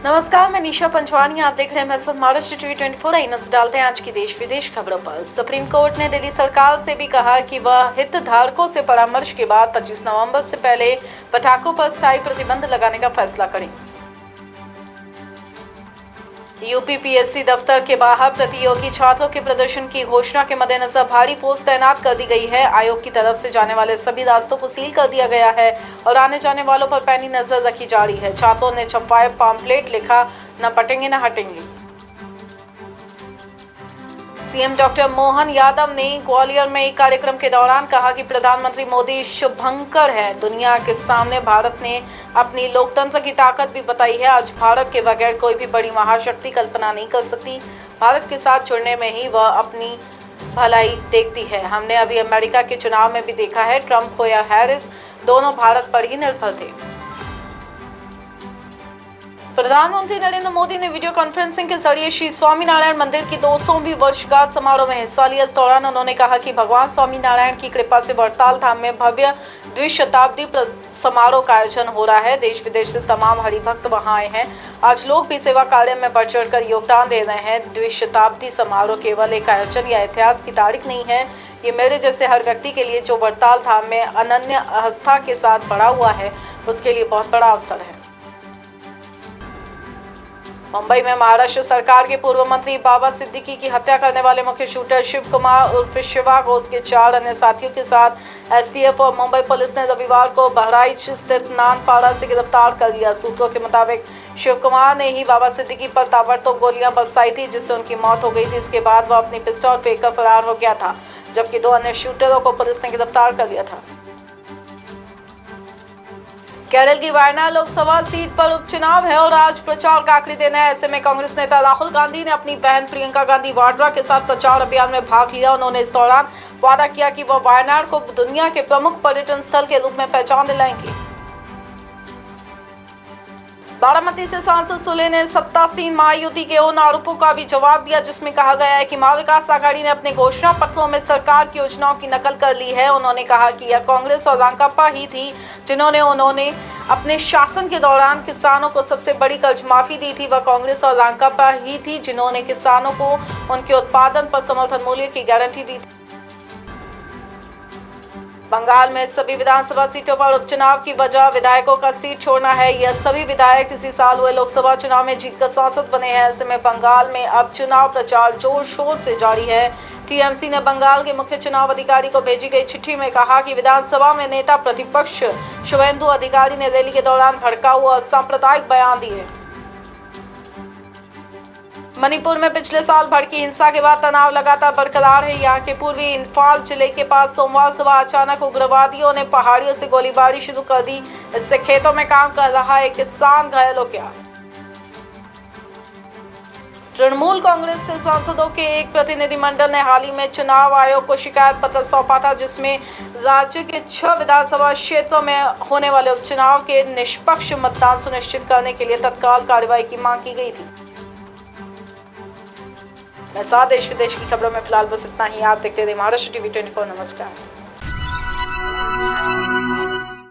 नमस्कार, मैं निशा पंचवानी। आप देख रहे हैं मेरे महाराष्ट्र टीवी 24। आई नजर डालते हैं आज की देश विदेश खबरों पर। सुप्रीम कोर्ट ने दिल्ली सरकार से भी कहा कि वह हितधारकों से परामर्श के बाद 25 नवंबर से पहले पटाखों पर स्थायी प्रतिबंध लगाने का फैसला करे। यूपीपीएससी दफ्तर के बाहर प्रतियोगी छात्रों के प्रदर्शन की घोषणा के मद्देनजर भारी फोर्स तैनात कर दी गई है। आयोग की तरफ से जाने वाले सभी रास्तों को सील कर दिया गया है और आने जाने वालों पर पैनी नजर रखी जा रही है। छात्रों ने छपवाए पम्फलेट लिखा, न पटेंगे न हटेंगे। सीएम डॉक्टर मोहन यादव ने ग्वालियर में एक कार्यक्रम के दौरान कहा कि प्रधानमंत्री मोदी शुभंकर है। दुनिया के सामने भारत ने अपनी लोकतंत्र की ताकत भी बताई है। आज भारत के बगैर कोई भी बड़ी महाशक्ति कल्पना नहीं कर सकती। भारत के साथ जुड़ने में ही वह अपनी भलाई देखती है। हमने अभी अमेरिका के चुनाव में भी देखा है, ट्रंप हो या हैरिस, दोनों भारत पर ही निर्भर थे। प्रधानमंत्री नरेंद्र मोदी ने वीडियो कॉन्फ्रेंसिंग के जरिए श्री स्वामीनारायण मंदिर की 200वीं वर्षगांठ समारोह में हिस्सा लिया। इस दौरान उन्होंने कहा कि भगवान स्वामीनारायण की कृपा से वड़ताल धाम में भव्य द्विशताब्दी समारोह का आयोजन हो रहा है। देश विदेश से तमाम हरिभक्त वहां आए हैं। आज लोग भी सेवा कार्य में बढ़ चढ़कर योगदान दे रहे हैं। द्विशताब्दी समारोह केवल एक आयोजन या इतिहास की तारीख नहीं है, ये मेरे जैसे हर व्यक्ति के लिए जो वड़ताल धाम में अनन्य आस्था के साथ बढ़ा हुआ है, उसके लिए बहुत बड़ा अवसर है। मुंबई में महाराष्ट्र सरकार के पूर्व मंत्री बाबा सिद्दीकी की हत्या करने वाले मुख्य शूटर शिव कुमार उर्फ शिवा को उसके 4 अन्य साथियों के साथ एसटीएफ और मुंबई पुलिस ने रविवार को बहराइच स्थित नानपाड़ा से गिरफ्तार कर लिया। सूत्रों के मुताबिक शिव कुमार ने ही बाबा सिद्दीकी पर ताबड़तोड़ गोलियां बरसाई थी, जिससे उनकी मौत हो गई थी। इसके बाद वह अपनी पिस्तौल फेंककर फरार हो गया था, जबकि 2 अन्य शूटरों को पुलिस ने गिरफ्तार कर लिया था। केरल की वायनाड लोकसभा सीट पर उपचुनाव है और आज प्रचार का आखिरी दिन है। ऐसे में कांग्रेस नेता राहुल गांधी ने अपनी बहन प्रियंका गांधी वाड्रा के साथ प्रचार अभियान में भाग लिया। उन्होंने इस दौरान वादा किया कि वह वायनाड को दुनिया के प्रमुख पर्यटन स्थल के रूप में पहचान दिलाएंगे। बारामती से सांसद सुले ने सत्तासीन महायुति के उन आरोपों का भी जवाब दिया जिसमें कहा गया है कि महाविकास आघाड़ी ने अपने घोषणा पत्रों में सरकार की योजनाओं की नकल कर ली है। उन्होंने कहा कि यह कांग्रेस और रांकापा ही थी जिन्होंने अपने शासन के दौरान किसानों को सबसे बड़ी कर्ज माफी दी थी। वह कांग्रेस और रांकापा ही थी जिन्होंने किसानों को उनके उत्पादन पर समर्थन मूल्य की गारंटी दी थी। बंगाल में सभी विधानसभा सीटों पर उपचुनाव की वजह विधायकों का सीट छोड़ना है। यह सभी विधायक इसी साल हुए लोकसभा चुनाव में जीतकर सांसद बने हैं। ऐसे में बंगाल में अब चुनाव प्रचार जोर शोर से जारी है। टीएमसी ने बंगाल के मुख्य चुनाव अधिकारी को भेजी गई चिट्ठी में कहा कि विधानसभा में नेता प्रतिपक्ष शुभेंदु अधिकारी ने रैली के दौरान भड़काऊ और सांप्रदायिक बयान दिए। मणिपुर में पिछले साल भड़की हिंसा के बाद तनाव लगातार बरकरार है। यहाँ के पूर्वी इंफाल जिले के पास सोमवार सुबह अचानक उग्रवादियों ने पहाड़ियों से गोलीबारी शुरू कर दी। इससे खेतों में काम कर रहा एक किसान घायल हो गया। तृणमूल कांग्रेस के सांसदों के एक प्रतिनिधिमंडल ने हाल ही में चुनाव आयोग को शिकायत पत्र सौंपा था, जिसमें राज्य के 6 विधानसभा क्षेत्रों में होने वाले उपचुनाव के निष्पक्ष मतदान सुनिश्चित करने के लिए तत्काल कार्रवाई की मांग की गई थी। देश विदेश की खबरों में फिलहाल बस इतना ही। आप देखते रहिए महाराष्ट्र टीवी 24। नमस्कार।